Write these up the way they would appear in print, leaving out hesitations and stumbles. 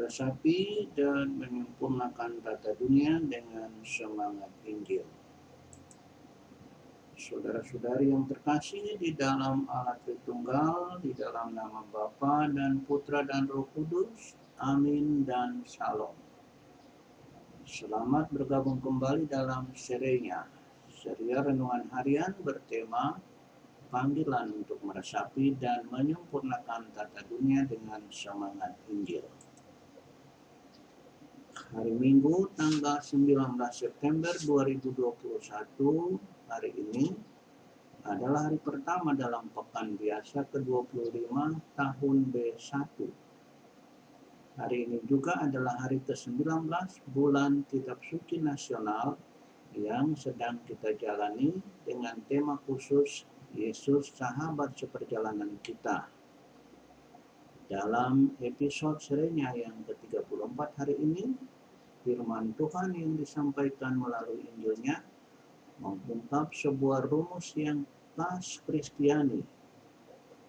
meresapi dan menyempurnakan tata dunia dengan semangat Injil. Saudara-saudari yang terkasih di dalam Allah Tritunggal, di dalam nama Bapa dan Putra dan Roh Kudus, amin dan shalom. Selamat bergabung kembali dalam serinya, seri renungan harian bertema panggilan untuk meresapi dan menyempurnakan tata dunia dengan semangat Injil. Hari Minggu tanggal 19 September 2021, hari ini adalah hari pertama dalam pekan biasa ke-25 tahun B1. Hari ini juga adalah hari ke-19 bulan Kitab Suci Nasional yang sedang kita jalani dengan tema khusus Yesus Sahabat Seperjalanan Kita. Dalam episode serinya yang ke-34 hari ini, firman Tuhan yang disampaikan melalui Injilnya mengungkap sebuah rumus yang khas Kristiani,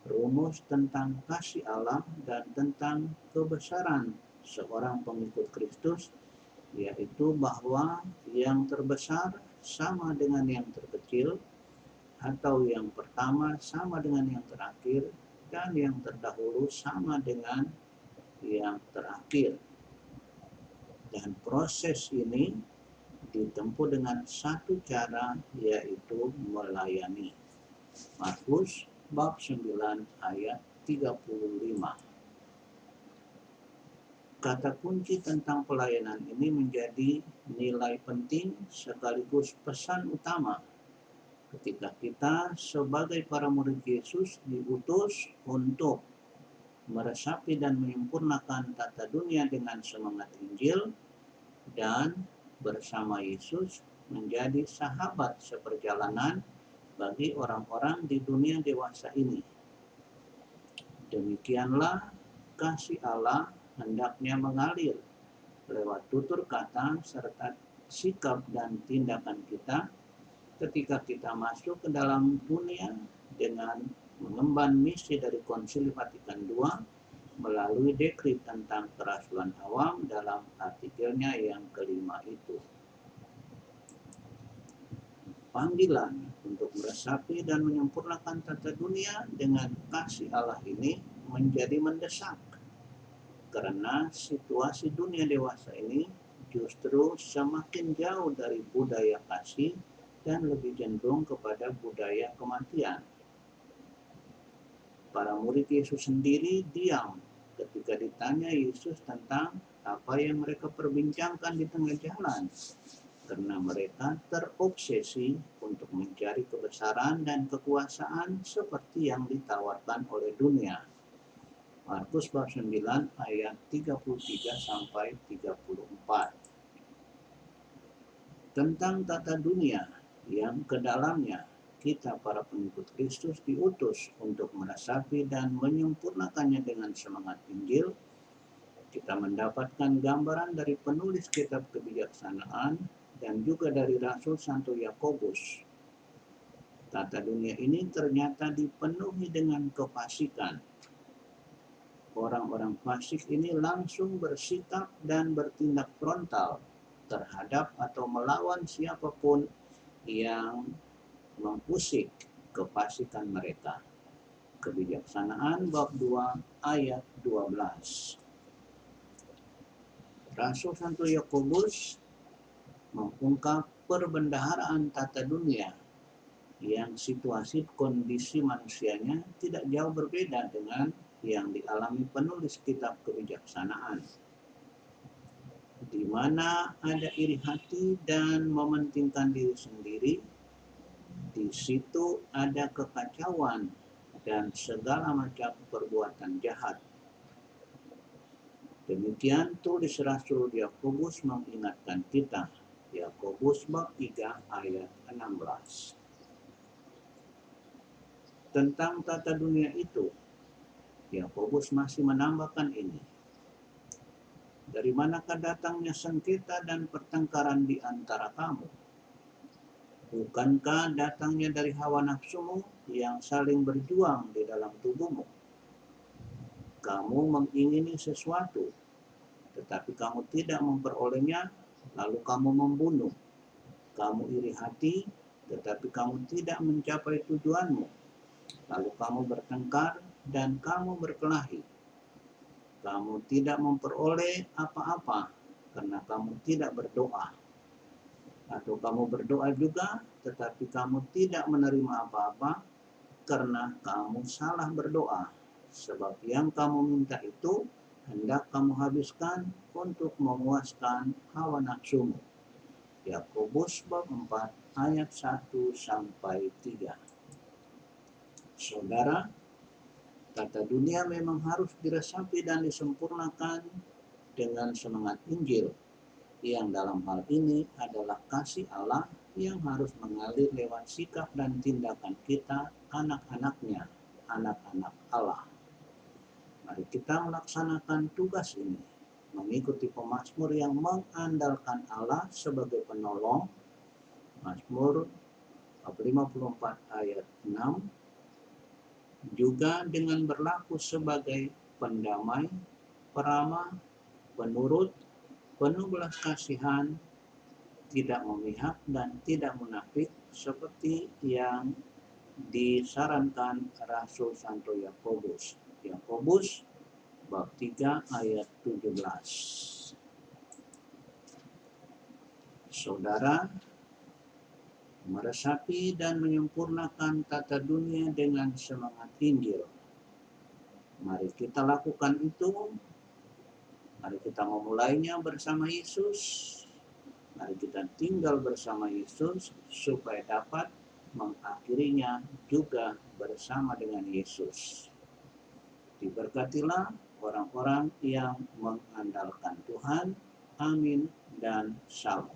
rumus tentang kasih Allah dan tentang kebesaran seorang pengikut Kristus, yaitu bahwa yang terbesar sama dengan yang terkecil, atau yang pertama sama dengan yang terakhir, dan yang terdahulu sama dengan yang terakhir. Dan proses ini ditempuh dengan satu cara, yaitu melayani. Markus bab 9 ayat 35. Kata kunci tentang pelayanan ini menjadi nilai penting sekaligus pesan utama ketika kita sebagai para murid Yesus diutus untuk meresapi dan menyempurnakan tata dunia dengan semangat Injil dan bersama Yesus menjadi sahabat seperjalanan bagi orang-orang di dunia dewasa ini. Demikianlah kasih Allah hendaknya mengalir lewat tutur kata serta sikap dan tindakan kita ketika kita masuk ke dalam dunia dengan mengemban misi dari Konsili Vatikan II melalui dekrit tentang kerasulan awam dalam artikelnya yang kelima itu. Panggilan untuk meresapi dan menyempurnakan tata dunia dengan kasih Allah ini menjadi mendesak, karena situasi dunia dewasa ini justru semakin jauh dari budaya kasih dan lebih cenderung kepada budaya kematian. Para murid Yesus sendiri diam ketika ditanya Yesus tentang apa yang mereka perbincangkan di tengah jalan, karena mereka terobsesi untuk mencari kebesaran dan kekuasaan seperti yang ditawarkan oleh dunia. Markus bab 9 ayat 33 sampai 34. Tentang tata dunia yang ke dalamnya kita para pengikut Kristus diutus untuk meresapi dan menyempurnakannya dengan semangat Injil, kita mendapatkan gambaran dari penulis kitab kebijaksanaan dan juga dari Rasul Santo Yakobus. Tata dunia ini ternyata dipenuhi dengan kefasikan. Orang-orang fasik ini langsung bersikap dan bertindak frontal terhadap atau melawan siapapun yang mengusik kefasikan mereka. Kebijaksanaan bab 2 ayat 12. Rasul Santo Yakobus mengungkap perbendaharaan tata dunia yang situasi kondisi manusianya tidak jauh berbeda dengan yang dialami penulis kitab kebijaksanaan, di mana ada iri hati dan mementingkan diri sendiri. Di situ ada kekacauan dan segala macam perbuatan jahat. Demikian tulis Rasul Yakobus mengingatkan kita. Yakobus bab 3 ayat 16. Tentang tata dunia itu, Yakobus masih menambahkan ini. Dari manakah datangnya sengketa dan pertengkaran di antara kamu? Bukankah datangnya dari hawa nafsumu yang saling berjuang di dalam tubuhmu? Kamu mengingini sesuatu, tetapi kamu tidak memperolehnya, lalu kamu membunuh. Kamu iri hati, tetapi kamu tidak mencapai tujuanmu. Lalu kamu bertengkar dan kamu berkelahi. Kamu tidak memperoleh apa-apa karena kamu tidak berdoa. Atau kamu berdoa juga, tetapi kamu tidak menerima apa-apa karena kamu salah berdoa. Sebab yang kamu minta itu hendak kamu habiskan untuk memuaskan hawa nafsumu. Yakobus bab 4 ayat 1-3. Saudara, tata dunia memang harus diresapi dan disempurnakan dengan semangat Injil, yang dalam hal ini adalah kasih Allah yang harus mengalir lewat sikap dan tindakan kita, anak-anaknya, anak-anak Allah. Mari kita melaksanakan tugas ini, mengikuti pemazmur yang mengandalkan Allah sebagai penolong, Mazmur 54 ayat 6, juga dengan berlaku sebagai pendamai, peramah, penurut, penuh belas kasihan, tidak memihak dan tidak munafik, seperti yang disarankan Rasul Santo Yakobus. Yakobus bab 3 ayat 17. Saudara, meresapi dan menyempurnakan tata dunia dengan semangat Injil. Mari kita lakukan itu. Mari kita memulainya bersama Yesus. Mari kita tinggal bersama Yesus supaya dapat mengakhirinya juga bersama dengan Yesus. Diberkatilah orang-orang yang mengandalkan Tuhan. Amin dan shalom.